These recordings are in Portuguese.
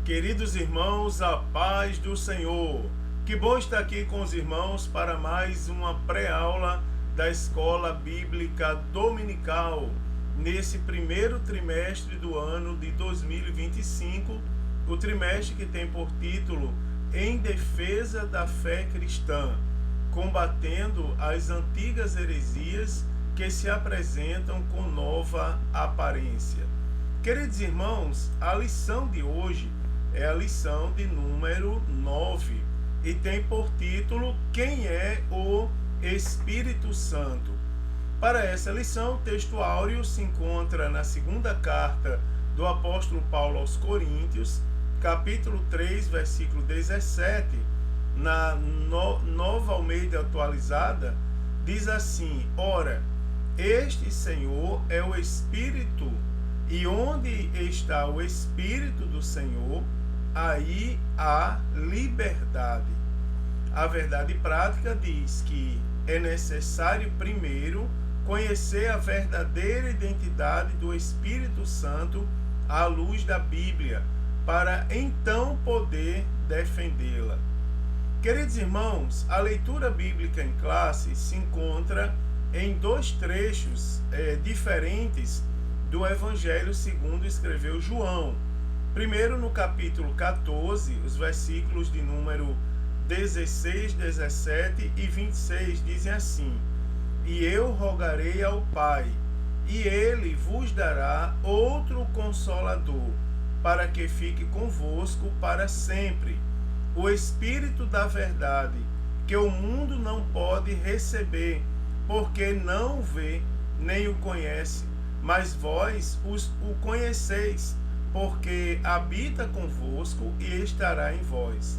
Queridos irmãos, a paz do Senhor. Que bom estar aqui com os irmãos para mais uma pré-aula da Escola Bíblica Dominical, nesse primeiro trimestre do ano de 2025, o trimestre que tem por título Em Defesa da Fé Cristã, combatendo as antigas heresias que se apresentam com nova aparência. Queridos irmãos, a lição de hoje é a lição de número 9 e tem por título Quem é o Espírito Santo? Para essa lição, o texto áureo se encontra na segunda carta do apóstolo Paulo aos Coríntios, capítulo 3, versículo 17, na Nova Almeida Atualizada, diz assim: Ora, este Senhor é o Espírito, e onde está o Espírito do Senhor, aí há liberdade. A verdade prática diz que é necessário primeiro conhecer a verdadeira identidade do Espírito Santo à luz da Bíblia, para então poder defendê-la. Queridos irmãos, a leitura bíblica em classe se encontra em dois trechos diferentes do Evangelho segundo escreveu João. Primeiro, no capítulo 14, os versículos de número 16, 17 e 26 dizem assim: E eu rogarei ao Pai, e ele vos dará outro Consolador, para que fique convosco para sempre, o Espírito da verdade, que o mundo não pode receber, porque não o vê, nem o conhece, mas vós o conheceis, porque habita convosco e estará em vós.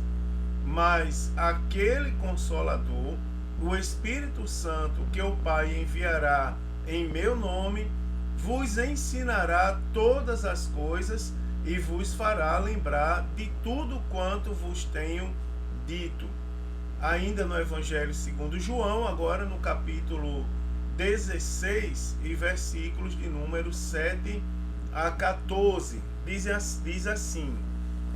Mas aquele Consolador, o Espírito Santo, que o Pai enviará em meu nome, vos ensinará todas as coisas e vos fará lembrar de tudo quanto vos tenho dito. Ainda no Evangelho segundo João, agora no capítulo 16 e versículos de número 7 a 14, diz assim: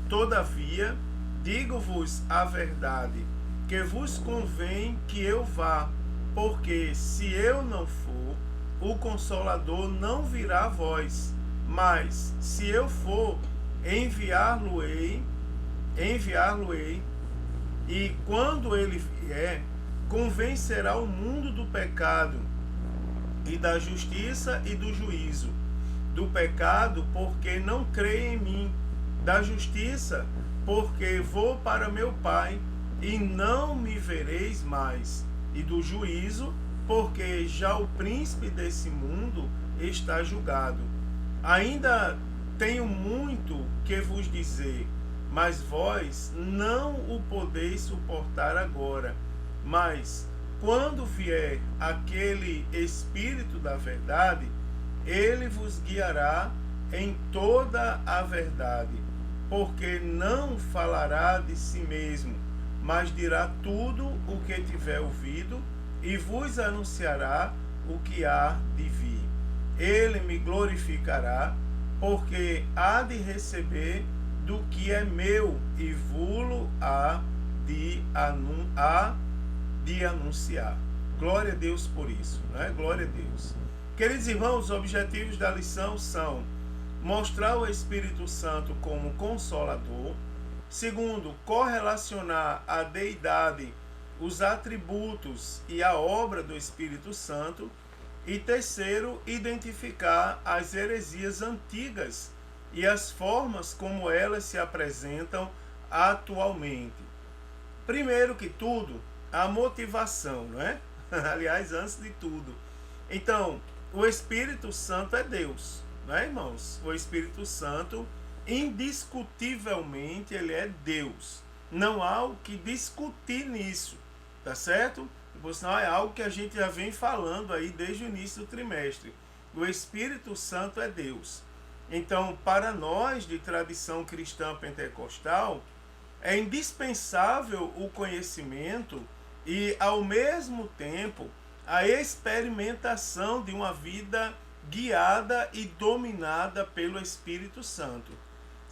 Todavia, digo-vos a verdade, que vos convém que eu vá, porque se eu não for, o Consolador não virá a vós, mas se eu for, enviar-lo-ei, e quando ele vier, convencerá o mundo do pecado e da justiça e do juízo. Do pecado, porque não crê em mim; da justiça, porque vou para meu Pai e não me vereis mais; e do juízo, porque já o príncipe desse mundo está julgado. Ainda tenho muito que vos dizer, mas vós não o podeis suportar agora. Mas quando vier aquele Espírito da verdade, ele vos guiará em toda a verdade, porque não falará de si mesmo, mas dirá tudo o que tiver ouvido e vos anunciará o que há de vir. Ele me glorificará, porque há de receber do que é meu e vulo há de anunciar. Glória a Deus por isso, né? Glória a Deus. Queridos irmãos, os objetivos da lição são mostrar o Espírito Santo como Consolador. Segundo, correlacionar a deidade, os atributos e a obra do Espírito Santo. E terceiro, identificar as heresias antigas e as formas como elas se apresentam atualmente. Primeiro que tudo, a motivação, não é? Aliás, antes de tudo. Então, o Espírito Santo é Deus, não é, irmãos? O Espírito Santo, indiscutivelmente, ele é Deus. Não há o que discutir nisso, tá certo? Por sinal, é algo que a gente já vem falando aí desde o início do trimestre. O Espírito Santo é Deus. Então, para nós de tradição cristã pentecostal, é indispensável o conhecimento e, ao mesmo tempo, a experimentação de uma vida guiada e dominada pelo Espírito Santo.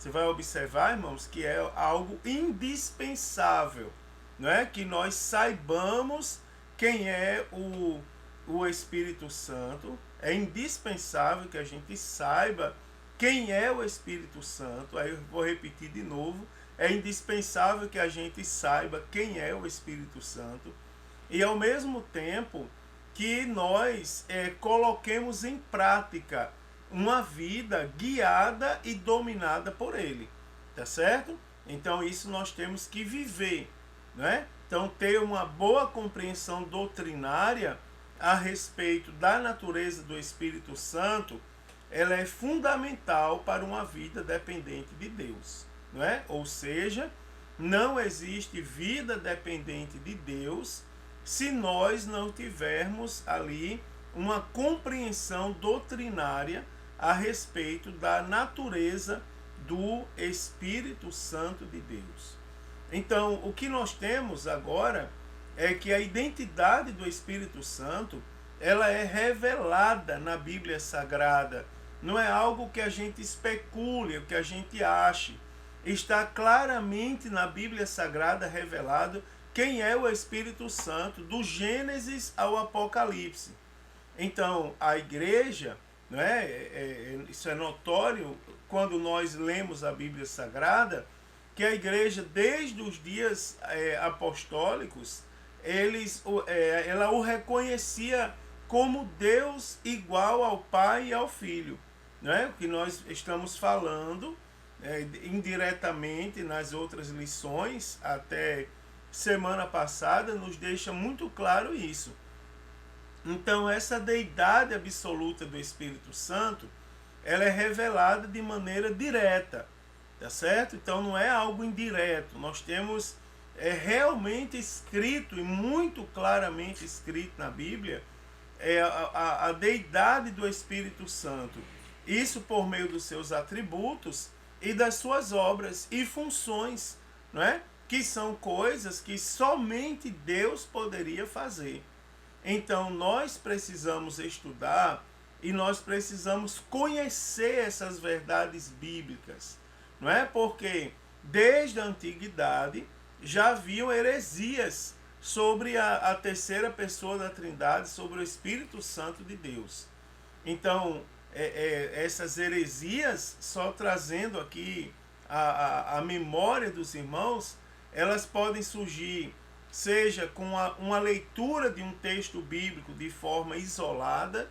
você vai observar, irmãos, que é algo indispensável, não é? Que nós saibamos quem é o Espírito Santo. É indispensável que a gente saiba quem é o Espírito Santo. Aí eu vou repetir de novo. É indispensável que a gente saiba quem é o Espírito Santo. E ao mesmo tempo que nós coloquemos em prática uma vida guiada e dominada por ele, tá certo? Então isso nós temos que viver, né? Então ter uma boa compreensão doutrinária a respeito da natureza do Espírito Santo, ela é fundamental para uma vida dependente de Deus, não é? Ou seja, não existe vida dependente de Deus se nós não tivermos ali uma compreensão doutrinária a respeito da natureza do Espírito Santo de Deus. Então, o que nós temos agora é que a identidade do Espírito Santo, ela é revelada na Bíblia Sagrada. Não é algo que a gente especule, o que a gente ache. Está claramente na Bíblia Sagrada revelado quem é o Espírito Santo, do Gênesis ao Apocalipse. Então, a igreja, isso é notório quando nós lemos a Bíblia Sagrada, que a igreja, desde os dias apostólicos, ela o reconhecia como Deus igual ao Pai e ao Filho. O que nós estamos falando indiretamente nas outras lições, até semana passada, nos deixa muito claro isso. Então, essa deidade absoluta do Espírito Santo, ela é revelada de maneira direta, tá certo? Então, não é algo indireto. Nós temos realmente escrito, e muito claramente escrito na Bíblia, a deidade do Espírito Santo. Isso por meio dos seus atributos e das suas obras e funções, não é? Que são coisas que somente Deus poderia fazer. Então, nós precisamos estudar e nós precisamos conhecer essas verdades bíblicas, não é? Porque desde a antiguidade já haviam heresias sobre a terceira pessoa da Trindade, sobre o Espírito Santo de Deus. Então, essas heresias, só trazendo aqui a memória dos irmãos, elas podem surgir, seja com uma leitura de um texto bíblico de forma isolada,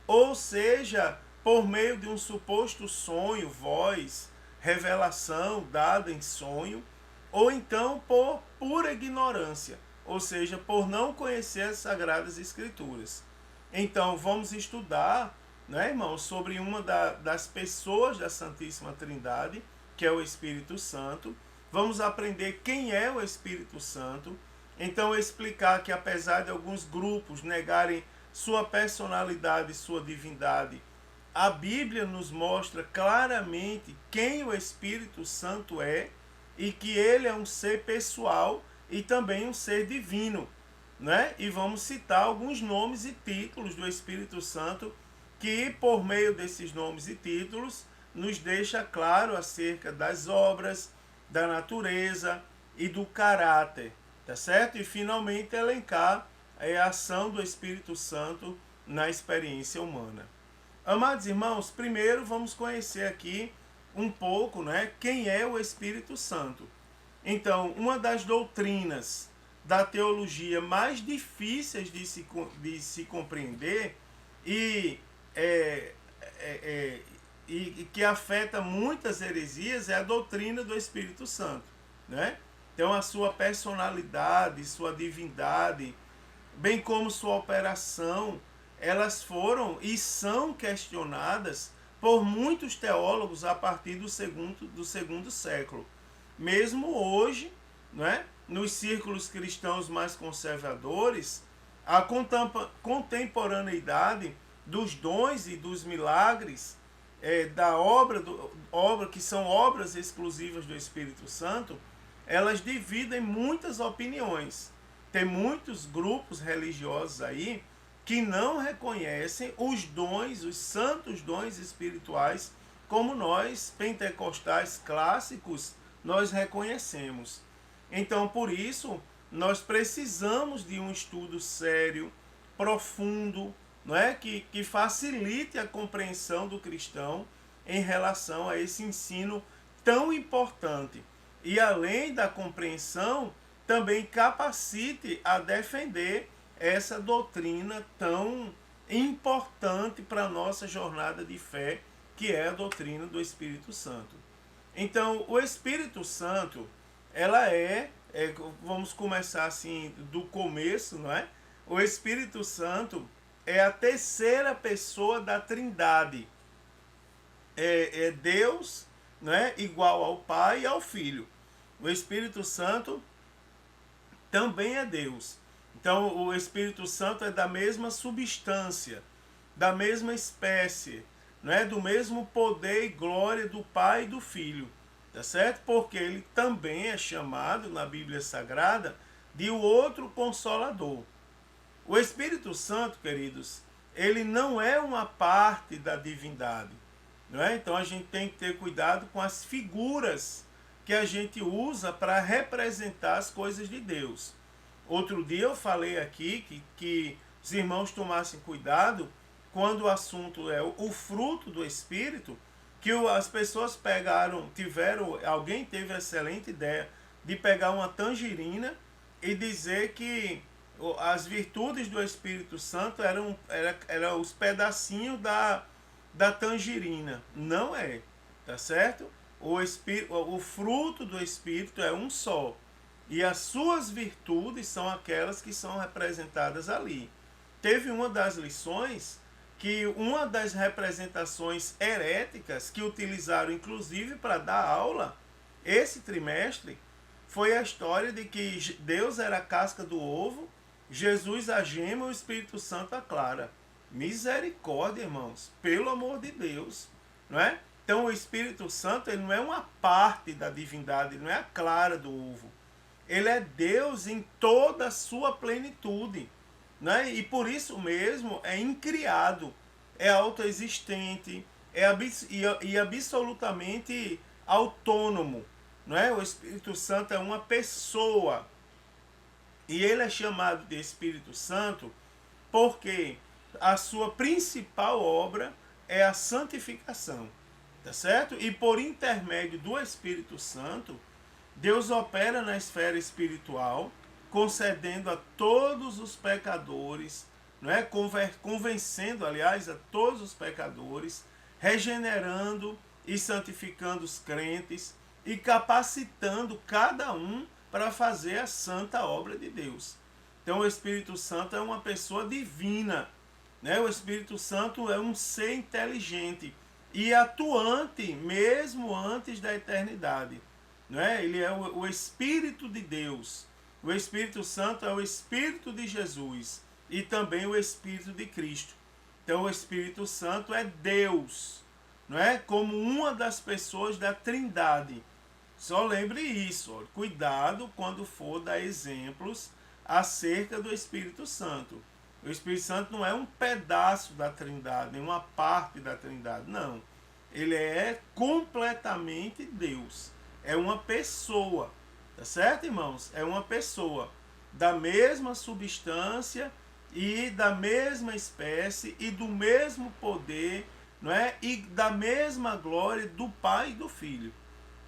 ou seja, por meio de um suposto sonho, voz, revelação dada em sonho, ou então por pura ignorância, ou seja, por não conhecer as Sagradas Escrituras. Então, vamos estudar, irmãos, sobre uma das pessoas da Santíssima Trindade, que é o Espírito Santo. Vamos aprender quem é o Espírito Santo. Então, explicar que apesar de alguns grupos negarem sua personalidade e sua divindade, a Bíblia nos mostra claramente quem o Espírito Santo é e que ele é um ser pessoal e também um ser divino, E vamos citar alguns nomes e títulos do Espírito Santo que, por meio desses nomes e títulos, nos deixa claro acerca das obras, da natureza e do caráter, tá certo? E finalmente elencar a ação do Espírito Santo na experiência humana. Amados irmãos, primeiro vamos conhecer aqui um pouco, quem é o Espírito Santo. Então, uma das doutrinas da teologia mais difíceis de se compreender e que afeta muitas heresias é a doutrina do Espírito Santo, Então, a sua personalidade, sua divindade, bem como sua operação, elas foram e são questionadas por muitos teólogos a partir do segundo século. Mesmo hoje, nos círculos cristãos mais conservadores, a contemporaneidade dos dons e dos milagres da obra que são obras exclusivas do Espírito Santo, elas dividem muitas opiniões. Tem muitos grupos religiosos aí que não reconhecem os dons, os santos dons espirituais como nós, pentecostais clássicos, nós reconhecemos. Então, por isso, nós precisamos de um estudo sério, profundo, não é? Que facilite a compreensão do cristão em relação a esse ensino tão importante. E além da compreensão, também capacite a defender essa doutrina tão importante para a nossa jornada de fé, que é a doutrina do Espírito Santo. Então, o Espírito Santo, ela vamos começar assim do começo, não é? O Espírito Santo é a terceira pessoa da Trindade. É Deus, não é? Igual ao Pai e ao Filho. O Espírito Santo também é Deus. Então, o Espírito Santo é da mesma substância, da mesma espécie, não é? Do mesmo poder e glória do Pai e do Filho, tá certo? Porque ele também é chamado na Bíblia Sagrada de o outro Consolador. O Espírito Santo, queridos, ele não é uma parte da divindade, não é? Então a gente tem que ter cuidado com as figuras que a gente usa para representar as coisas de Deus. Outro dia eu falei aqui que os irmãos tomassem cuidado quando o assunto é o fruto do Espírito, que as pessoas alguém teve a excelente ideia de pegar uma tangerina e dizer que as virtudes do Espírito Santo eram os pedacinhos da tangerina. Não é, tá certo? O fruto do Espírito é um só. E as suas virtudes são aquelas que são representadas ali. Teve uma das lições que uma das representações heréticas que utilizaram inclusive para dar aula esse trimestre foi a história de que Deus era a casca do ovo, Jesus a gema e o Espírito Santo a clara. Misericórdia, irmãos, pelo amor de Deus, não é? Então o Espírito Santo ele não é uma parte da divindade, ele não é a clara do ovo. Ele é Deus em toda a sua plenitude, né? E por isso mesmo é incriado, é autoexistente, e absolutamente autônomo. Não é? O Espírito Santo é uma pessoa. E ele é chamado de Espírito Santo porque a sua principal obra é a santificação. Tá certo? E por intermédio do Espírito Santo, Deus opera na esfera espiritual, concedendo a todos os pecadores, não é? Convencendo, aliás, a todos os pecadores, regenerando e santificando os crentes e capacitando cada um para fazer a santa obra de Deus. Então o Espírito Santo é uma pessoa divina, né? O Espírito Santo é um ser inteligente e atuante mesmo antes da eternidade. Não é? Ele é o Espírito de Deus. O Espírito Santo é o Espírito de Jesus e também o Espírito de Cristo. Então o Espírito Santo é Deus, não é? Como uma das pessoas da Trindade. Só lembre isso, ó. Cuidado quando for dar exemplos acerca do Espírito Santo. O Espírito Santo não é um pedaço da Trindade, nem uma parte da Trindade, não. Ele é completamente Deus. É uma pessoa, tá certo, irmãos? É uma pessoa da mesma substância e da mesma espécie e do mesmo poder, não é? E da mesma glória do Pai e do Filho,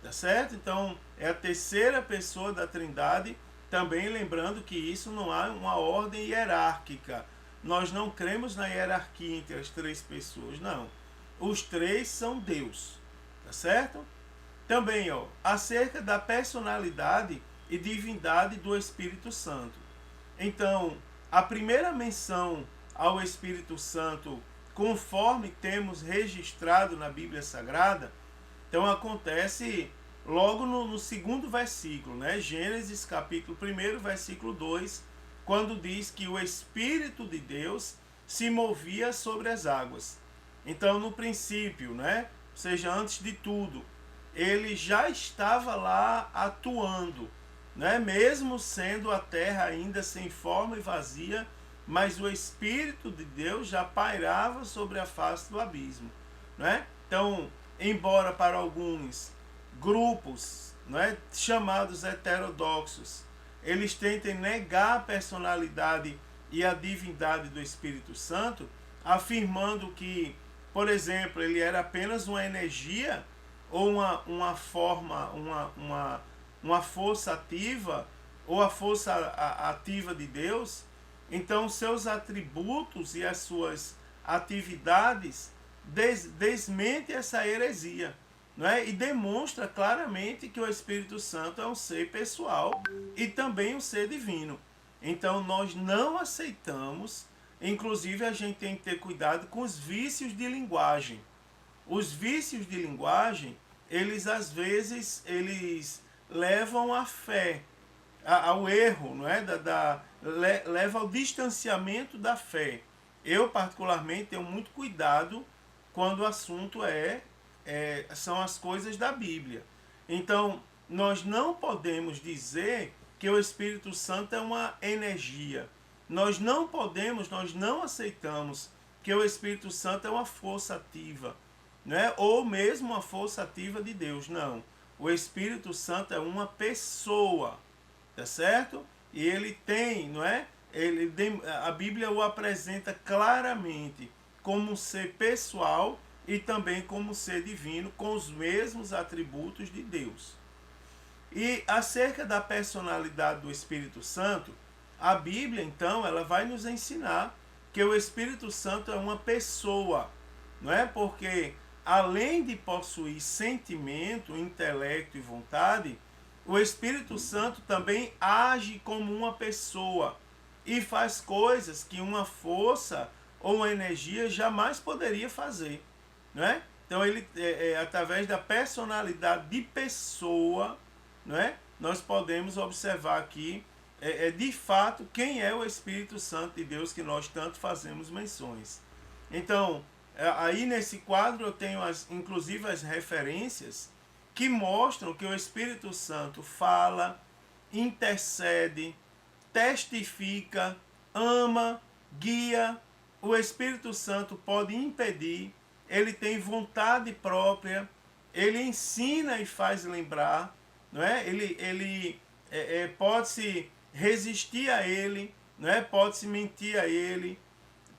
tá certo? Então, é a terceira pessoa da Trindade, também lembrando que isso não há uma ordem hierárquica. Nós não cremos na hierarquia entre as três pessoas, não. Os três são Deus, tá certo? Também, ó, acerca da personalidade e divindade do Espírito Santo. Então, a primeira menção ao Espírito Santo, conforme temos registrado na Bíblia Sagrada, então acontece logo no segundo versículo, né? Gênesis capítulo 1, versículo 2, quando diz que o Espírito de Deus se movia sobre as águas. Então, no princípio, né? Ou seja, antes de tudo, ele já estava lá atuando, né? Mesmo sendo a terra ainda sem forma e vazia, mas o Espírito de Deus já pairava sobre a face do abismo, né? Então, embora para alguns grupos, não é, chamados heterodoxos, eles tentem negar a personalidade e a divindade do Espírito Santo, afirmando que, por exemplo, ele era apenas uma energia ou uma forma, uma força ativa, ou a força ativa de Deus. Então seus atributos e as suas atividades desmente essa heresia, não é? E demonstra claramente que o Espírito Santo é um ser pessoal e também um ser divino. Então nós não aceitamos, inclusive a gente tem que ter cuidado com os vícios de linguagem. Os vícios de linguagem, eles às vezes eles levam à fé, ao erro, não é? Leva ao distanciamento da fé. Eu particularmente tenho muito cuidado quando o assunto são as coisas da Bíblia. Então, nós não podemos dizer que o Espírito Santo é uma energia. Nós não aceitamos que o Espírito Santo é uma força ativa, né? Ou mesmo uma força ativa de Deus. Não. O Espírito Santo é uma pessoa, tá certo? E ele tem, não é? A Bíblia o apresenta claramente como um ser pessoal e também como um ser divino, com os mesmos atributos de Deus. E acerca da personalidade do Espírito Santo, a Bíblia, então, ela vai nos ensinar que o Espírito Santo é uma pessoa, não é? Porque além de possuir sentimento, intelecto e vontade, o Espírito Santo também age como uma pessoa e faz coisas que uma força ou uma energia jamais poderia fazer, não é? Então ele através da personalidade de pessoa, não é? Nós podemos observar aqui de fato quem é o Espírito Santo de Deus que nós tanto fazemos menções. Então, aí nesse quadro eu tenho inclusive as referências que mostram que o Espírito Santo fala, intercede, testifica, ama, guia. O Espírito Santo pode impedir, ele tem vontade própria, ele ensina e faz lembrar, não é? Ele pode se resistir a ele, não é? Pode se mentir a ele,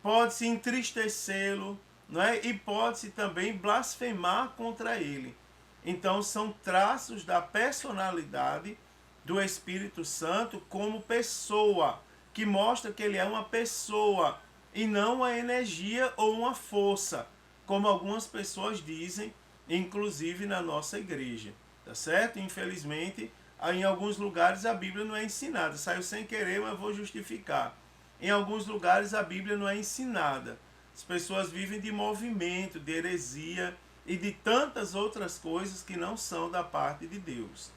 pode se entristecê-lo, não é? E pode se também blasfemar contra ele. Então são traços da personalidade do Espírito Santo como pessoa, que mostra que ele é uma pessoa e não uma energia ou uma força, como algumas pessoas dizem, inclusive na nossa igreja, tá certo? Infelizmente, em alguns lugares a Bíblia não é ensinada. Saiu sem querer, mas vou justificar. Em alguns lugares a Bíblia não é ensinada. As pessoas vivem de movimento, de heresia e de tantas outras coisas que não são da parte de Deus.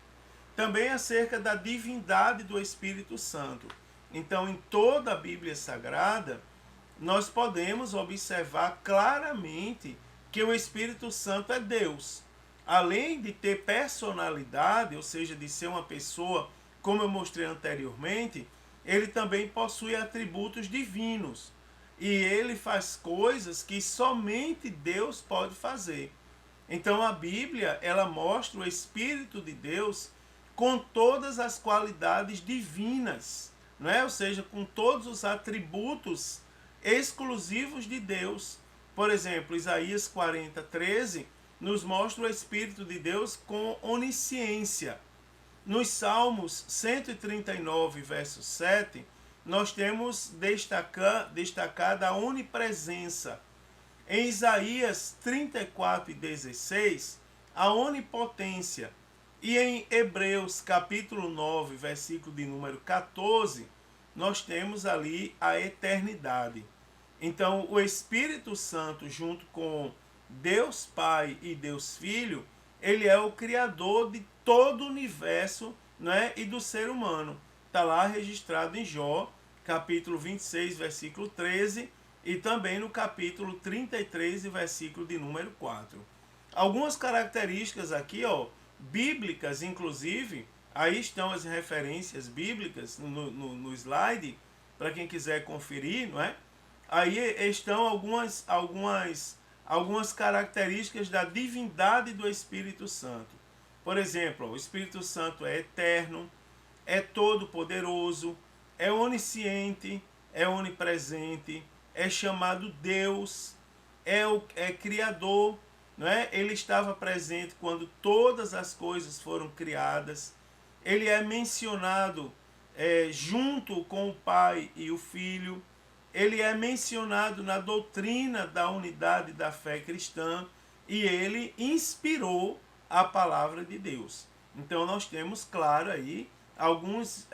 Também acerca da divindade do Espírito Santo. Então, em toda a Bíblia Sagrada, nós podemos observar claramente que o Espírito Santo é Deus. Além de ter personalidade, ou seja, de ser uma pessoa, como eu mostrei anteriormente, ele também possui atributos divinos. E ele faz coisas que somente Deus pode fazer. Então a Bíblia, ela mostra o Espírito de Deus com todas as qualidades divinas, não é? Ou seja, com todos os atributos exclusivos de Deus. Por exemplo, Isaías 40:13 nos mostra o Espírito de Deus com onisciência. Nos Salmos 139, verso 7, nós temos destacada a onipresença. Em Isaías 34:16, a onipotência. E em Hebreus capítulo 9, versículo de número 14, nós temos ali a eternidade. Então, o Espírito Santo, junto com Deus Pai e Deus Filho, ele é o criador de todo o universo, né, e do ser humano. Está lá registrado em Jó, capítulo 26, versículo 13, e também no capítulo 33, versículo de número 4. Algumas características aqui, bíblicas, inclusive, aí estão as referências bíblicas no slide, para quem quiser conferir, não é? Aí estão algumas algumas características da divindade do Espírito Santo. Por exemplo, o Espírito Santo é eterno, é todo-poderoso, é onisciente, é onipresente, é chamado Deus, é criador, não é? Ele estava presente quando todas as coisas foram criadas. Ele é mencionado junto com o Pai e o Filho. Ele é mencionado na doutrina da unidade da fé cristã e ele inspirou a palavra de Deus. Então nós temos, claro, aí alguns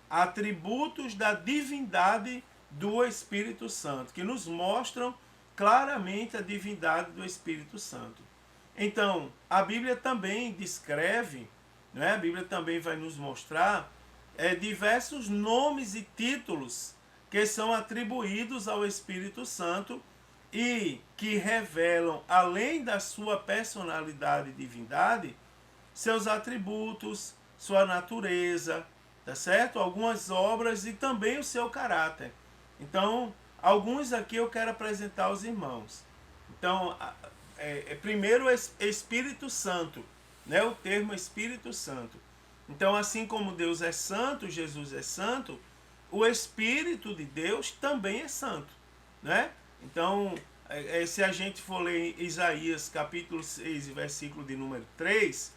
atributos da divindade do Espírito Santo, que nos mostram claramente a divindade do Espírito Santo. Então, a Bíblia também descreve, né? A Bíblia também vai nos mostrar diversos nomes e títulos que são atribuídos ao Espírito Santo e que revelam, além da sua personalidade e divindade, seus atributos, sua natureza, tá certo? Algumas obras e também o seu caráter. Então, alguns aqui eu quero apresentar aos irmãos. Então, primeiro Espírito Santo, né? O termo Espírito Santo. Então, assim como Deus é santo, Jesus é santo, o Espírito de Deus também é santo, né? Então, se a gente for ler Isaías capítulo 6, versículo de número 3,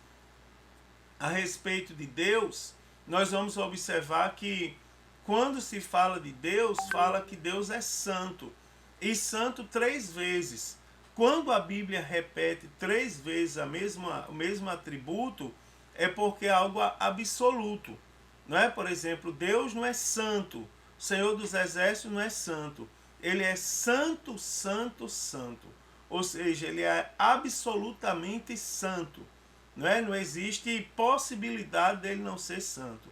a respeito de Deus, nós vamos observar que quando se fala de Deus, fala que Deus é santo. E santo 3 vezes. Quando a Bíblia repete 3 vezes o mesmo atributo, é porque é algo absoluto. Não é? Por exemplo, Deus não é santo. O Senhor dos Exércitos não é santo. Ele é santo, santo, santo. Ou seja, ele é absolutamente santo. Não é? Não existe possibilidade dele não ser santo.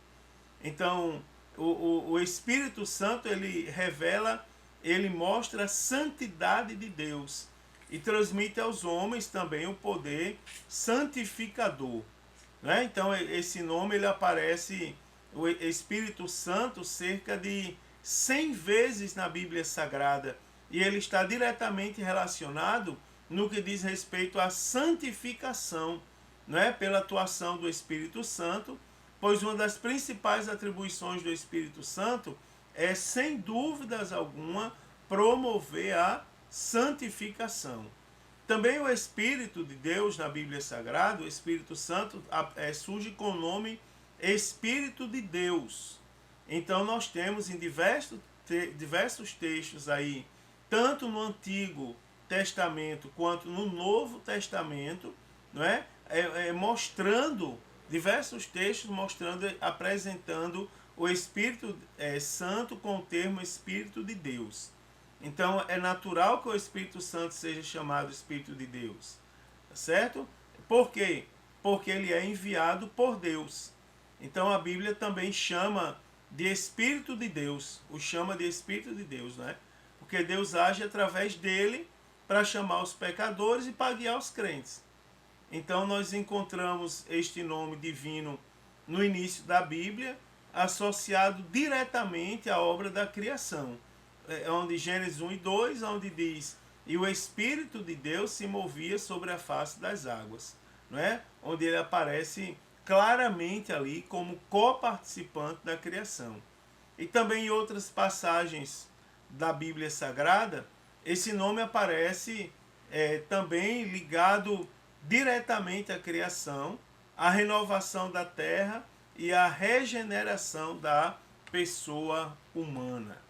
Então, o Espírito Santo, ele revela, ele mostra a santidade de Deus e transmite aos homens também o poder santificador. Né? Então, esse nome ele aparece, o Espírito Santo, cerca de 100 vezes na Bíblia Sagrada, e ele está diretamente relacionado no que diz respeito à santificação, né? Pela atuação do Espírito Santo, pois uma das principais atribuições do Espírito Santo é, sem dúvidas alguma, promover a santificação. Também o Espírito de Deus na Bíblia Sagrada, o Espírito Santo, surge com o nome Espírito de Deus. Então nós temos em diversos textos aí, tanto no Antigo Testamento quanto no Novo Testamento, não é? Mostrando, diversos textos mostrando, apresentando o Espírito Santo com o termo Espírito de Deus. Então é natural que o Espírito Santo seja chamado Espírito de Deus, tá certo? Por quê? Porque ele é enviado por Deus. Então a Bíblia também chama de Espírito de Deus, o chama de Espírito de Deus, né? Porque Deus age através dele para chamar os pecadores e para guiar os crentes. Então nós encontramos este nome divino no início da Bíblia, associado diretamente à obra da criação, onde Gênesis 1 e 2, onde diz: e o Espírito de Deus se movia sobre a face das águas, não é? Onde ele aparece claramente ali como coparticipante da criação. E também em outras passagens da Bíblia Sagrada, esse nome aparece também ligado diretamente à criação, à renovação da terra e à regeneração da pessoa humana.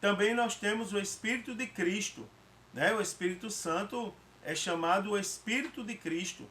Também nós temos o Espírito de Cristo, né? O Espírito Santo é chamado o Espírito de Cristo.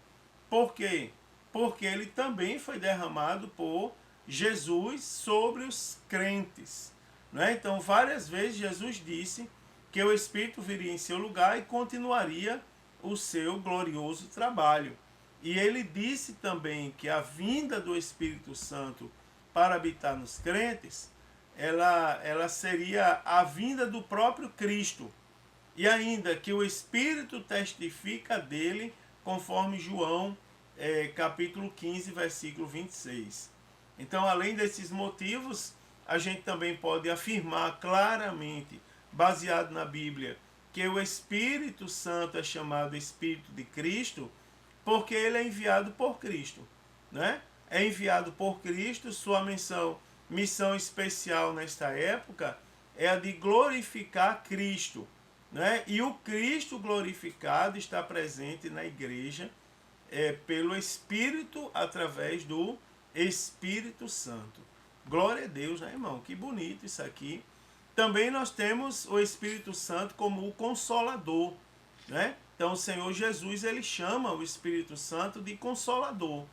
Por quê? Porque ele também foi derramado por Jesus sobre os crentes. Né? Então, várias vezes Jesus disse que o Espírito viria em seu lugar e continuaria o seu glorioso trabalho. E ele disse também que a vinda do Espírito Santo para habitar nos crentes, ela seria a vinda do próprio Cristo. E ainda que o Espírito testifica dele, conforme João capítulo 15, versículo 26. Então, além desses motivos, a gente também pode afirmar claramente, baseado na Bíblia, porque o Espírito Santo é chamado Espírito de Cristo, porque ele é enviado por Cristo, né? É enviado por Cristo, sua missão especial nesta época é a de glorificar Cristo, né? E o Cristo glorificado está presente na igreja pelo Espírito, através do Espírito Santo. Glória a Deus, né, irmão? Que bonito isso aqui. Também nós temos o Espírito Santo como o Consolador, né? Então o Senhor Jesus, ele chama o Espírito Santo de Consolador.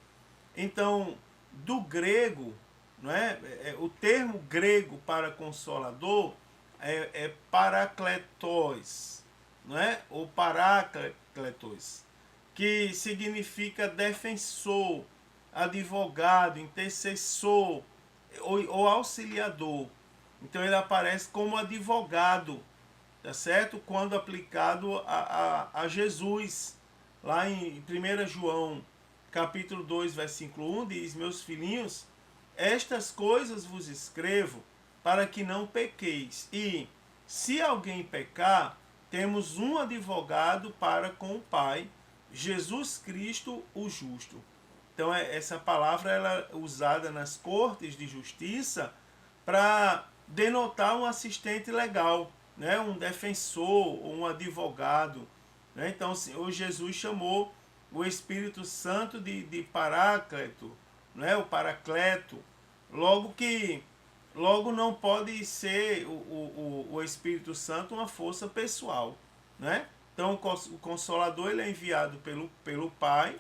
Então, do grego, não é? O termo grego para consolador é parakletos, não é? Ou parácletos, que significa defensor, advogado, intercessor ou auxiliador. Então ele aparece como advogado, tá certo? Quando aplicado a Jesus. Lá em 1 João, capítulo 2, versículo 1, diz: meus filhinhos, estas coisas vos escrevo para que não pequeis. E, se alguém pecar, temos um advogado para com o Pai, Jesus Cristo, o justo. Então, essa palavra ela é usada nas cortes de justiça para denotar um assistente legal, né? Um defensor, um advogado. Né? Então, o Senhor Jesus chamou o Espírito Santo de Paráclito, né? O Paracleto. Logo não pode ser o Espírito Santo uma força pessoal. Né? Então, o Consolador ele é enviado pelo Pai,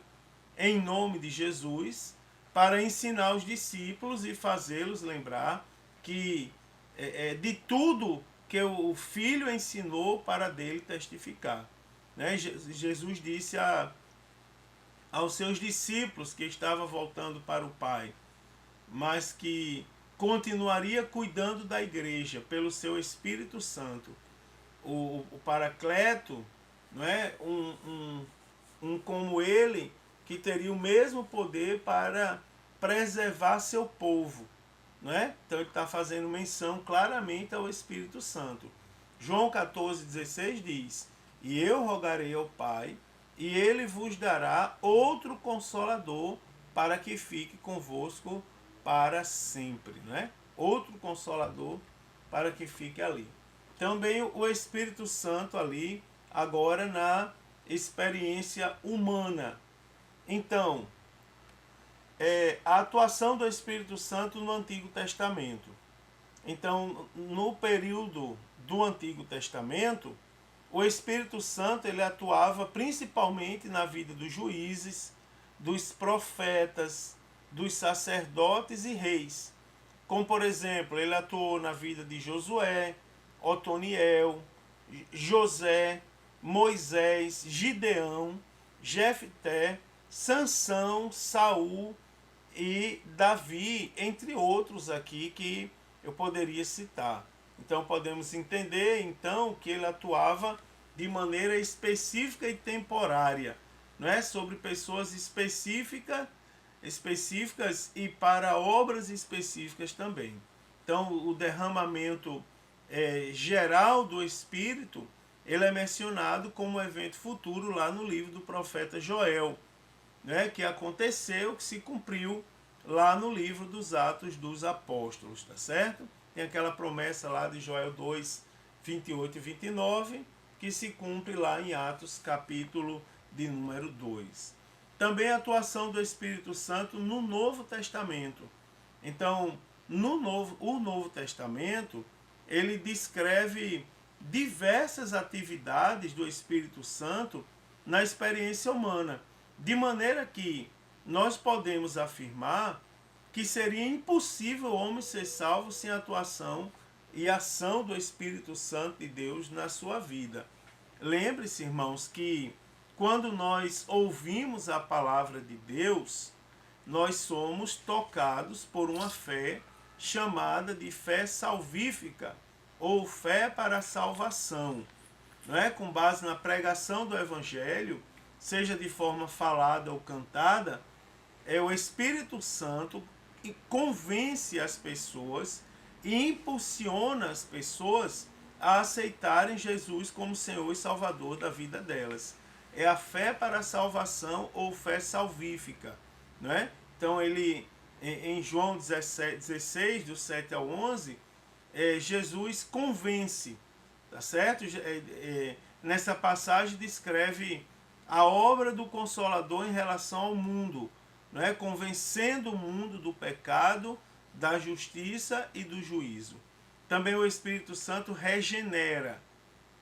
em nome de Jesus, para ensinar os discípulos e fazê-los lembrar que de tudo que o Filho ensinou para dele testificar. Né? Jesus disse aos seus discípulos que estava voltando para o Pai, mas que continuaria cuidando da igreja pelo seu Espírito Santo. O Paracleto, não é? um como ele, que teria o mesmo poder para preservar seu povo. Não é? Então ele está fazendo menção claramente ao Espírito Santo. João 14,16 diz: e eu rogarei ao Pai, e ele vos dará outro Consolador, para que fique convosco para sempre. Não é? Outro Consolador para que fique ali. Também o Espírito Santo ali, agora na experiência humana. Então, a atuação do Espírito Santo no Antigo Testamento. Então, no período do Antigo Testamento, o Espírito Santo ele atuava principalmente na vida dos juízes, dos profetas, dos sacerdotes e reis. Como, por exemplo, ele atuou na vida de Josué, Otoniel, José, Moisés, Gideão, Jefté, Sansão, Saul e Davi, entre outros aqui que eu poderia citar. Então podemos entender então que ele atuava de maneira específica e temporária, não é? Sobre pessoas específicas e para obras específicas também. Então o derramamento geral do Espírito ele é mencionado como evento futuro lá no livro do profeta Joel, né, que aconteceu, que se cumpriu lá no livro dos Atos dos Apóstolos, tá certo? Tem aquela promessa lá de Joel 2, 28 e 29, que se cumpre lá em Atos, capítulo de número 2. Também a atuação do Espírito Santo no Novo Testamento. Então, o Novo Testamento, ele descreve diversas atividades do Espírito Santo na experiência humana, de maneira que nós podemos afirmar que seria impossível o homem ser salvo sem a atuação e ação do Espírito Santo de Deus na sua vida. Lembre-se, irmãos, que quando nós ouvimos a palavra de Deus, nós somos tocados por uma fé chamada de fé salvífica, ou fé para a salvação, não é? Com base na pregação do Evangelho, seja de forma falada ou cantada, é o Espírito Santo que convence as pessoas e impulsiona as pessoas a aceitarem Jesus como Senhor e Salvador da vida delas. É a fé para a salvação ou fé salvífica, né? Então ele, em João 16, do 7 ao 11, Jesus convence, tá certo? Nessa passagem descreve a obra do Consolador em relação ao mundo, né? Convencendo o mundo do pecado, da justiça e do juízo. Também o Espírito Santo regenera,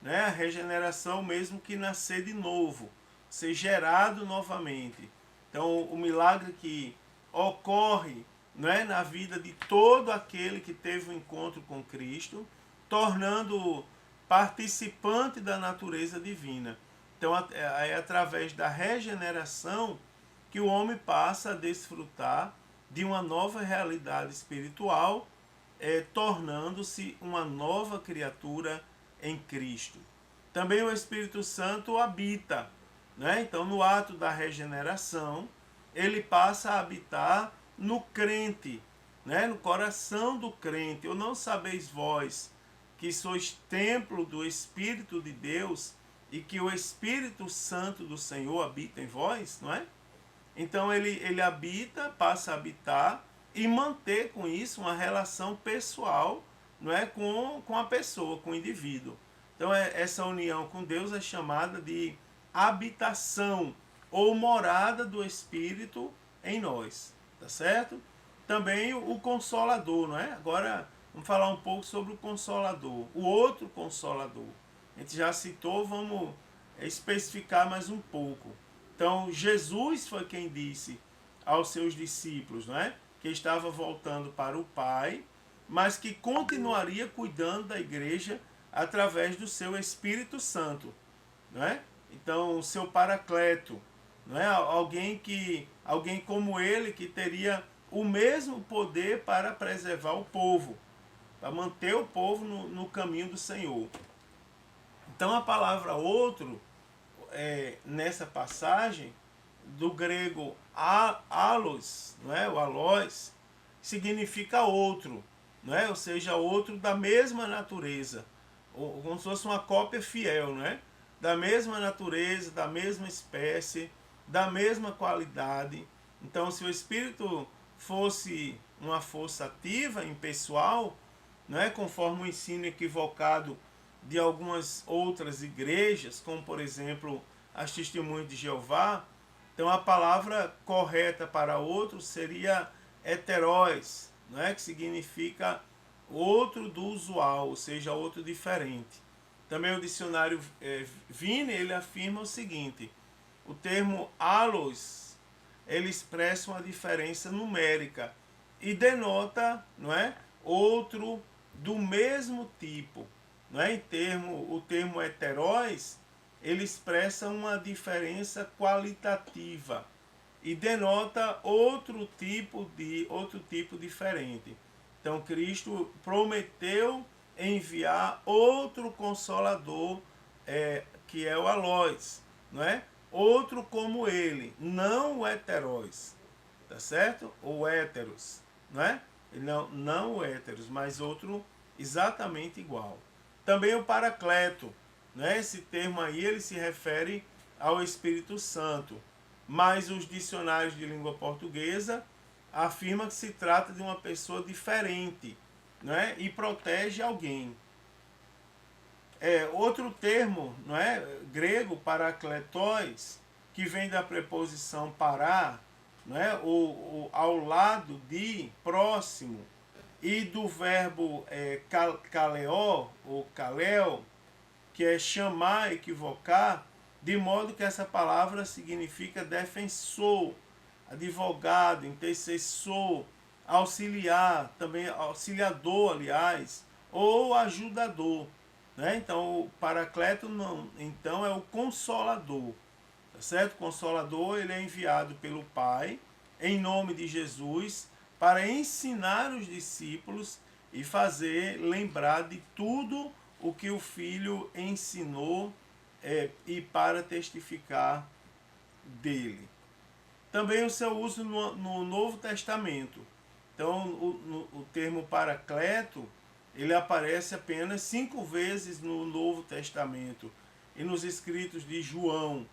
né? A regeneração mesmo que nascer de novo, ser gerado novamente. Então o milagre que ocorre, né, na vida de todo aquele que teve um encontro com Cristo, tornando participante da natureza divina. Então é através da regeneração que o homem passa a desfrutar de uma nova realidade espiritual, tornando-se uma nova criatura em Cristo. Também o Espírito Santo habita, né? Então, no ato da regeneração, ele passa a habitar no crente, né? No coração do crente. Ou não sabeis vós que sois templo do Espírito de Deus e que o Espírito Santo do Senhor habita em vós, não é? Então ele habita, passa a habitar e manter com isso uma relação pessoal, não é, com a pessoa, com o indivíduo. Então essa união com Deus é chamada de habitação ou morada do Espírito em nós, tá certo? Também o Consolador, não é? Agora vamos falar um pouco sobre o Consolador, o outro Consolador. A gente já citou, vamos especificar mais um pouco. Então Jesus foi quem disse aos seus discípulos, não é? Que estava voltando para o Pai, mas que continuaria cuidando da igreja através do seu Espírito Santo, não é? Então o seu Paracleto, não é? Alguém como ele, que teria o mesmo poder para preservar o povo, para manter o povo no caminho do Senhor. Então a palavra outro, nessa passagem, do grego alos, não é? O alós, significa outro, não é? Ou seja, outro da mesma natureza, ou como se fosse uma cópia fiel, não é? Da mesma natureza, da mesma espécie, da mesma qualidade. Então, se o Espírito fosse uma força ativa, impessoal, não é? Conforme o ensino equivocado de algumas outras igrejas, como por exemplo as Testemunhas de Jeová, então a palavra correta para outro seria heteróis, não é? Que significa outro do usual, ou seja, outro diferente. Também o dicionário Vine, ele afirma o seguinte: o termo alos, ele expressa uma diferença numérica e denota, não é, outro do mesmo tipo, não é? O termo heteróis, ele expressa uma diferença qualitativa e denota outro tipo diferente. Então Cristo prometeu enviar outro consolador, que é o alós, não é? Outro como ele, não o heteróis, tá certo? Ou héteros, não é? Não o héteros, mas outro exatamente igual. Também o Paracleto, né? Esse termo aí ele se refere ao Espírito Santo, mas os dicionários de língua portuguesa afirmam que se trata de uma pessoa diferente, né? E protege alguém. Outro termo, não é, grego, parakletos, que vem da preposição para, não é, ou ao lado de, próximo, e do verbo kaleó, ou kaleo, que é chamar, equivocar, de modo que essa palavra significa defensor, advogado, intercessor, auxiliar, também auxiliador, aliás, ou ajudador, né? Então o Paracleto não, então é o consolador, tá certo? O consolador, ele é enviado pelo Pai em nome de Jesus para ensinar os discípulos e fazer lembrar de tudo o que o Filho ensinou, e para testificar dele. Também o seu uso no Novo Testamento. Então, o termo Paracleto, ele aparece apenas 5 vezes no Novo Testamento e nos escritos de João,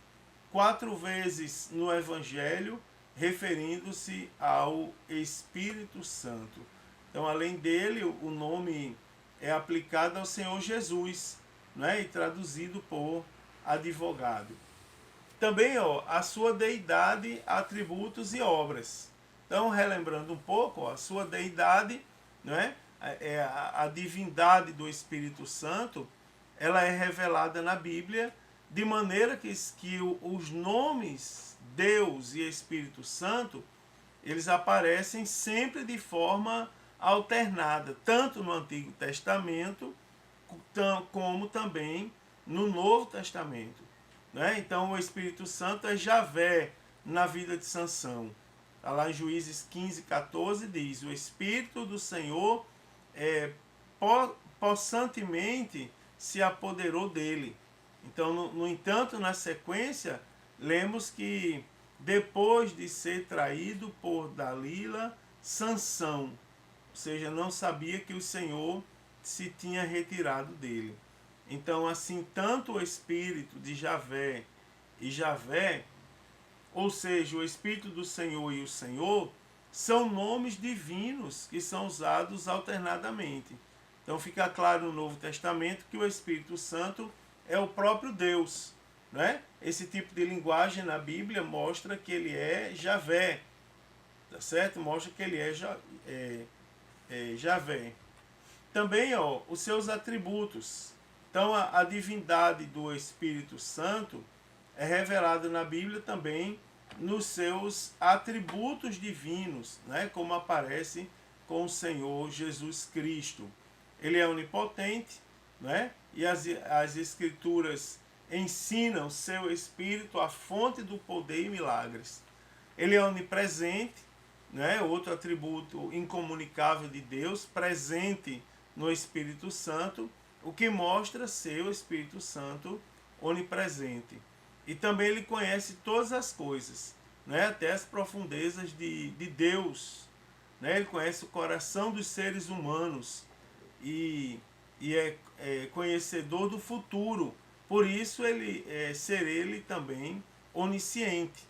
4 vezes no Evangelho, referindo-se ao Espírito Santo. Então, além dele, o nome é aplicado ao Senhor Jesus, né, e traduzido por advogado. Também a sua deidade, atributos e obras. Então, relembrando um pouco, a sua deidade, né, a divindade do Espírito Santo, ela é revelada na Bíblia, de maneira que os nomes Deus e Espírito Santo, eles aparecem sempre de forma alternada, tanto no Antigo Testamento, como também no Novo Testamento. Né? Então o Espírito Santo é Javé na vida de Sansão. Tá lá em Juízes 15:14 diz: o Espírito do Senhor possantemente se apoderou dele. Então, no entanto, na sequência, lemos que depois de ser traído por Dalila, Sansão, ou seja, não sabia que o Senhor se tinha retirado dele. Então, assim, tanto o Espírito de Javé e Javé, ou seja, o Espírito do Senhor e o Senhor, são nomes divinos que são usados alternadamente. Então fica claro no Novo Testamento que o Espírito Santo é o próprio Deus. Né? Esse tipo de linguagem na Bíblia mostra que ele é Javé. Tá certo? Mostra que ele é Javé. Também os seus atributos. Então a divindade do Espírito Santo é revelada na Bíblia também nos seus atributos divinos, né? Como aparece com o Senhor Jesus Cristo. Ele é onipotente, né? E as Escrituras ensinam seu Espírito a fonte do poder e milagres. Ele é onipresente, né? Outro atributo incomunicável de Deus, presente no Espírito Santo, o que mostra ser o Espírito Santo onipresente. E também ele conhece todas as coisas, né? Até as profundezas de Deus. Né? Ele conhece o coração dos seres humanos e é conhecedor do futuro. Por isso ser ele também onisciente.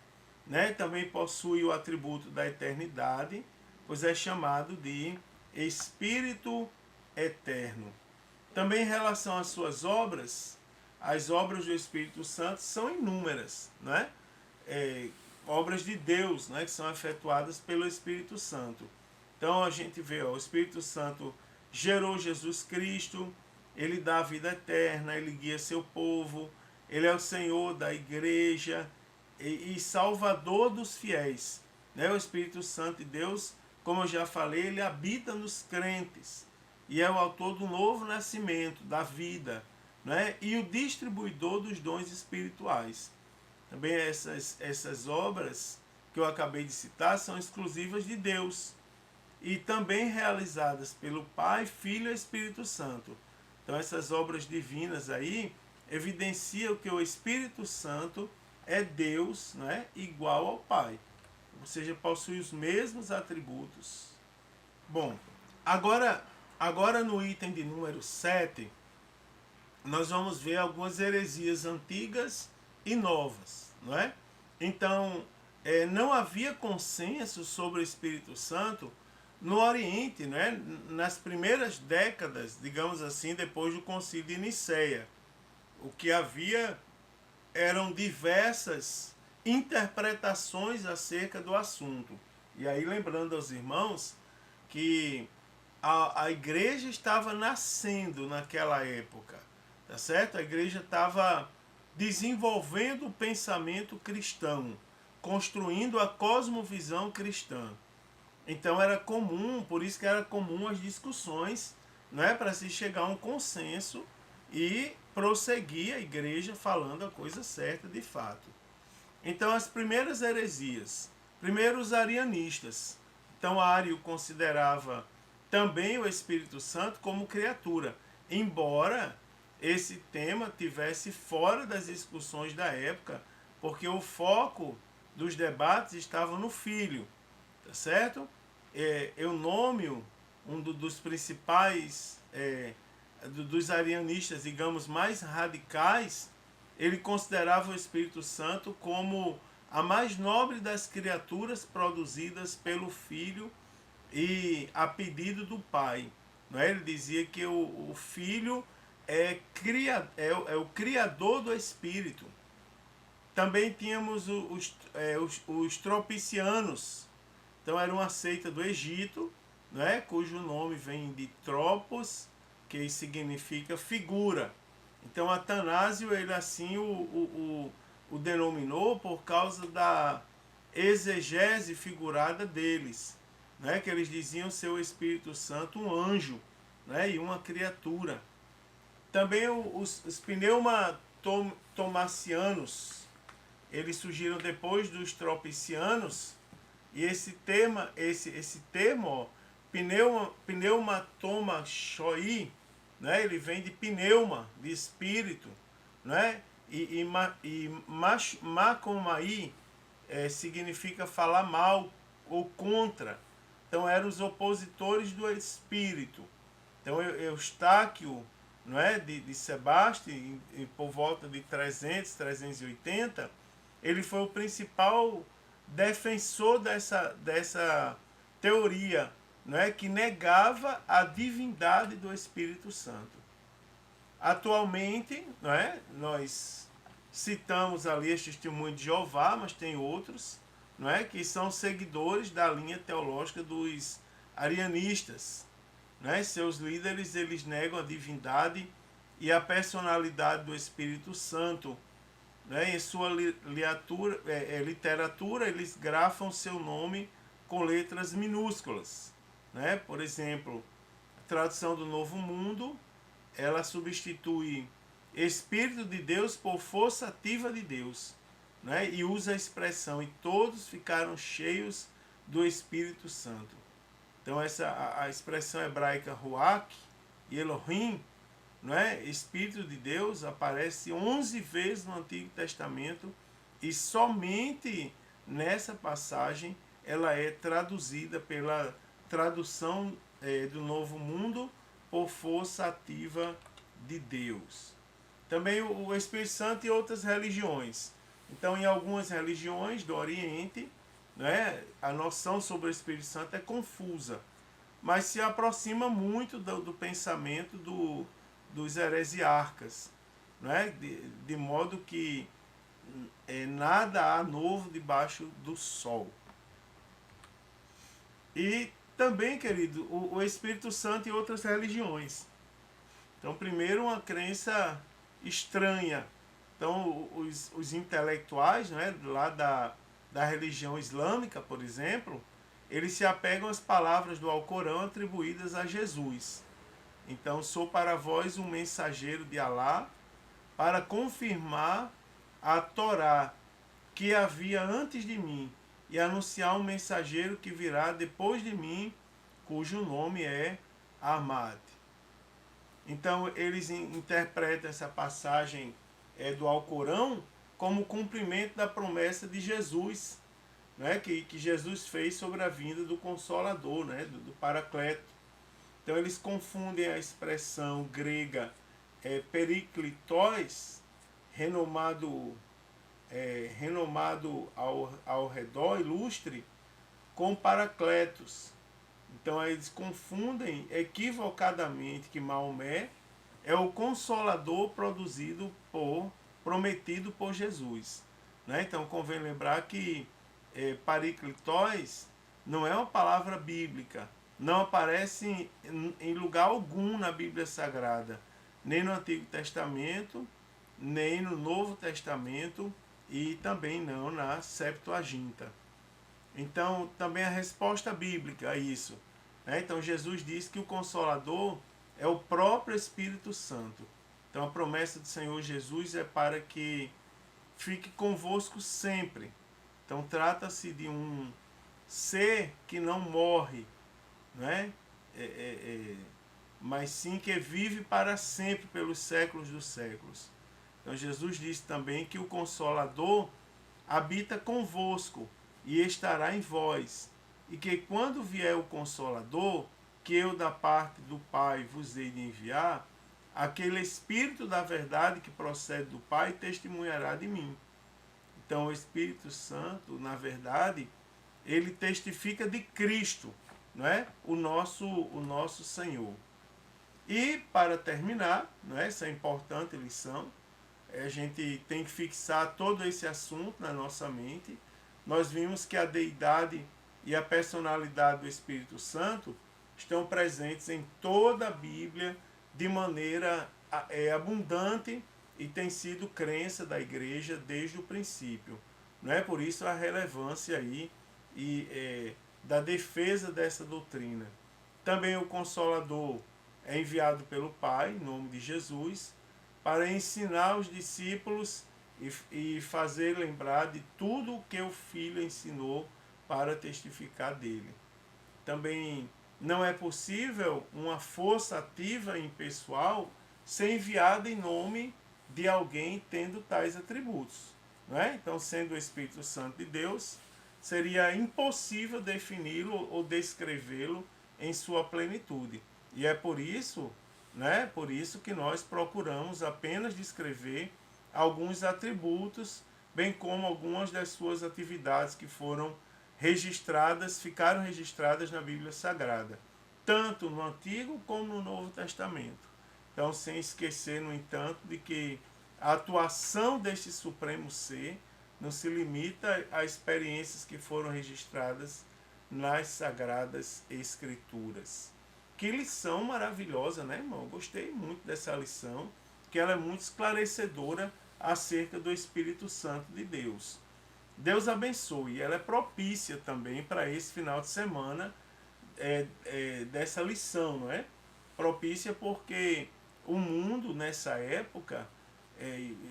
Né? Também possui o atributo da eternidade, pois é chamado de Espírito Eterno. Também em relação às suas obras, as obras do Espírito Santo são inúmeras, né? Obras de Deus, né? Que são efetuadas pelo Espírito Santo. Então a gente vê, o Espírito Santo gerou Jesus Cristo, ele dá a vida eterna, ele guia seu povo, ele é o Senhor da igreja e Salvador dos fiéis. Né? O Espírito Santo de Deus, como eu já falei, ele habita nos crentes. E é o autor do novo nascimento, da vida, né? E o distribuidor dos dons espirituais. Também essas obras que eu acabei de citar são exclusivas de Deus e também realizadas pelo Pai, Filho e Espírito Santo. Então essas obras divinas aí evidenciam que o Espírito Santo é Deus, né? Igual ao Pai, ou seja, possui os mesmos atributos. Bom, Agora no item de número 7, nós vamos ver algumas heresias antigas e novas. Não é? Então, não havia consenso sobre o Espírito Santo no Oriente, né? Nas primeiras décadas, digamos assim, depois do Concílio de Nicéia. O que havia eram diversas interpretações acerca do assunto. E aí, lembrando aos irmãos que a igreja estava nascendo naquela época, tá certo? A igreja estava desenvolvendo o pensamento cristão, construindo a cosmovisão cristã. Então era comum, por isso que era comum as discussões, né, para se chegar a um consenso e prosseguir a igreja falando a coisa certa de fato. Então as primeiras heresias, primeiro os arianistas. Então Ario considerava também o Espírito Santo como criatura, embora esse tema tivesse fora das discussões da época, porque o foco dos debates estava no Filho, tá certo? Eunômio, um dos principais dos arianistas, digamos, mais radicais, ele considerava o Espírito Santo como a mais nobre das criaturas produzidas pelo Filho e a pedido do Pai. Não é? Ele dizia que o Filho é o criador do Espírito. Também tínhamos os tropicianos. Então era uma seita do Egito, né, cujo nome vem de tropos, que significa figura. Então Atanásio, ele assim o denominou por causa da exegese figurada deles, né, que eles diziam ser o Espírito Santo um anjo, né, e uma criatura. Também os pneumatomasianos, eles surgiram depois dos tropicianos, e esse termo, pneumatomachoi, né, ele vem de pneuma, de espírito, né, e macomai significa falar mal ou contra. Então eram os opositores do espírito. Então Eustáquio, não é, de Sebaste, por volta de 300, 380, ele foi o principal defensor dessa teoria, não é, que negava a divindade do Espírito Santo. Atualmente, não é, nós citamos ali este testemunho de Jeová, mas tem outros, não é, que são seguidores da linha teológica dos arianistas. Né? Seus líderes, eles negam a divindade e a personalidade do Espírito Santo. Né? Em sua literatura, eles grafam seu nome com letras minúsculas. Né? Por exemplo, a tradução do Novo Mundo, ela substitui Espírito de Deus por força ativa de Deus. Né? E usa a expressão, e todos ficaram cheios do Espírito Santo. Então a expressão hebraica Ruach e Elohim, não é? Espírito de Deus, aparece 11 vezes no Antigo Testamento, e somente nessa passagem ela é traduzida pela tradução do Novo Mundo por força ativa de Deus. Também o Espírito Santo e outras religiões. Então, em algumas religiões do Oriente, né, a noção sobre o Espírito Santo é confusa, mas se aproxima muito do pensamento dos heresiarcas, né, de modo que nada há novo debaixo do sol. E também, querido, o Espírito Santo e outras religiões. Então, primeiro, uma crença estranha. Então, os intelectuais, né, lá da religião islâmica, por exemplo, eles se apegam às palavras do Alcorão atribuídas a Jesus. Então, sou para vós um mensageiro de Alá para confirmar a Torá que havia antes de mim e anunciar um mensageiro que virá depois de mim, cujo nome é Ahmad. Então, eles interpretam essa passagem do Alcorão como cumprimento da promessa de Jesus, né, que Jesus fez sobre a vinda do Consolador, né, do Paracleto. Então eles confundem a expressão grega periklitos, renomado ao redor, ilustre, com Paracletos. Então eles confundem equivocadamente que Maomé é o Consolador prometido por Jesus. Né? Então convém lembrar que pariklitos não é uma palavra bíblica, não aparece em lugar algum na Bíblia Sagrada, nem no Antigo Testamento, nem no Novo Testamento e também não na Septuaginta. Então, também a resposta bíblica a isso. Né? Então, Jesus diz que o Consolador é o próprio Espírito Santo. Então, a promessa do Senhor Jesus é para que fique convosco sempre. Então, trata-se de um ser que não morre, né? Mas sim que vive para sempre pelos séculos dos séculos. Então Jesus disse também que o Consolador habita convosco e estará em vós, e que quando vier o Consolador, que eu da parte do Pai vos hei de enviar, aquele Espírito da verdade que procede do Pai testemunhará de mim. Então o Espírito Santo, na verdade, ele testifica de Cristo, não é? O nosso Senhor. E para terminar, não é? Essa importante lição, a gente tem que fixar todo esse assunto na nossa mente. Nós vimos que a deidade e a personalidade do Espírito Santo estão presentes em toda a Bíblia de maneira abundante e tem sido crença da igreja desde o princípio. Não é por isso a relevância aí da defesa dessa doutrina. Também o Consolador é enviado pelo Pai, em nome de Jesus, para ensinar os discípulos e fazer lembrar de tudo o que o Filho ensinou para testificar dele. Também não é possível uma força ativa e impessoal ser enviada em nome de alguém tendo tais atributos. Não é? Então, sendo o Espírito Santo de Deus, seria impossível defini-lo ou descrevê-lo em sua plenitude. E é por isso, né, por isso que nós procuramos apenas descrever alguns atributos, bem como algumas das suas atividades que foram ficaram registradas na Bíblia Sagrada, tanto no Antigo como no Novo Testamento. Então, sem esquecer, no entanto, de que a atuação deste Supremo Ser não se limita a experiências que foram registradas nas Sagradas Escrituras. Que lição maravilhosa, né, irmão? Gostei muito dessa lição, que ela é muito esclarecedora acerca do Espírito Santo de Deus. Deus abençoe. Ela é propícia também para esse final de semana dessa lição, não é? Propícia porque o mundo nessa época,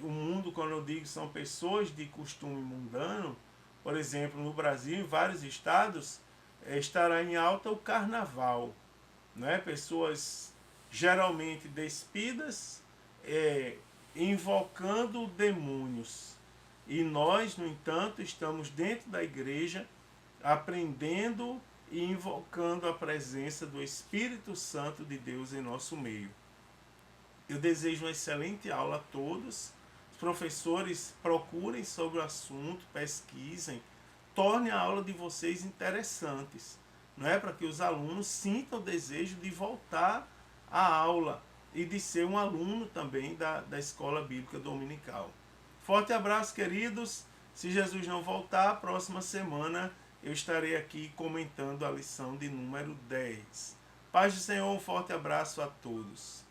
o mundo, quando eu digo, são pessoas de costume mundano, por exemplo, no Brasil, em vários estados, estará em alta o carnaval, não é? Pessoas geralmente despidas, invocando demônios. E nós, no entanto, estamos dentro da igreja aprendendo e invocando a presença do Espírito Santo de Deus em nosso meio. Eu desejo uma excelente aula a todos. Os professores procurem sobre o assunto, pesquisem, tornem a aula de vocês interessantes, não é? Para que os alunos sintam o desejo de voltar à aula e de ser um aluno também da Escola Bíblica Dominical. Forte abraço, queridos. Se Jesus não voltar, próxima semana eu estarei aqui comentando a lição de número 10. Paz do Senhor, um forte abraço a todos.